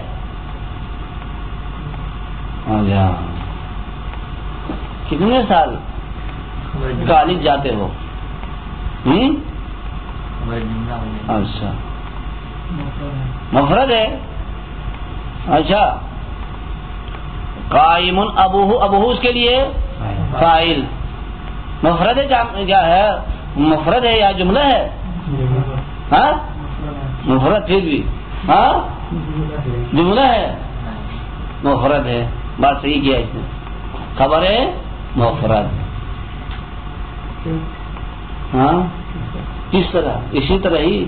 کتنے سال کالج جاتے ہو؟ اچھا مفرد ہے. اچھا قائم ابوہ اس کے لیے فاعل. مفرد ہے کیا ہے؟ مفرد ہے یا جملہ ہے؟ ہاں مفرد، پھر بھی ہاں جملہ ہے، مفرد ہے. بات صحیح کیا اس نے، خبر ہے مفرد. ہاں کس طرح؟ اسی طرح ہی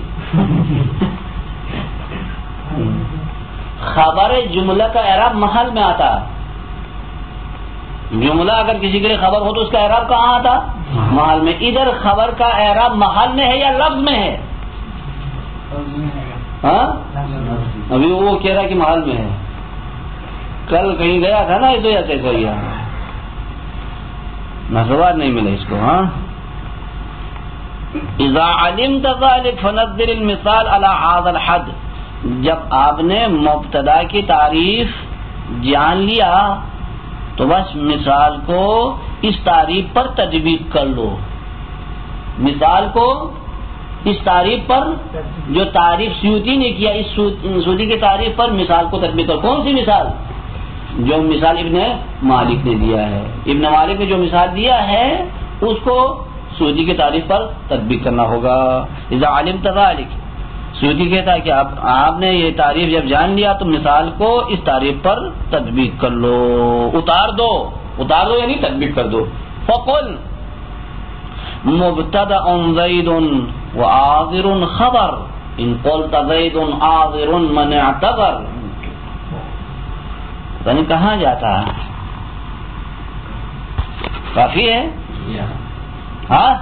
خبر جملہ کا اعراب محل میں آتا. جملہ اگر کسی کے لیے خبر ہو تو اس کا اعراب کہاں آتا؟ محل میں. ادھر خبر کا اعراب محل میں ہے یا لفظ میں ہے؟ ہاں ابھی وہ کہہ رہا کہ محل میں ہے. کل کہیں گیا تھا نا اس وجہ سے کوئی نظوار نہیں ملے اس کو. ہاں اذا علمت ذلك فنظر المثال على هذا الحد. جب آپ نے مبتدا کی تعریف جان لیا تو بس مثال کو اس تعریف پر تطبیق کر لو. مثال کو اس تعریف پر، جو تعریف سیوطی نے کیا، اس سیوطی کی تعریف پر مثال کو تطبیق کرو. کون سی مثال؟ جو مثال ابن مالک نے دیا ہے، ابن مالک نے جو مثال دیا ہے اس کو سیوطی کی تعریف پر تطبیق کرنا ہوگا. اذا علمت ذلك، سیوطی کہتا ہے کہ آپ نے یہ تعریف جب جان لیا تو مثال کو اس تعریف پر تطبیق کر لو، اتار دو یعنی تطبیق کر دو. فقل مبتدأ زید وآذر خبر ان قلت زید آذر من اعتذر. یعنی کہاں جاتا ہے؟ کافی ہے؟ ہاں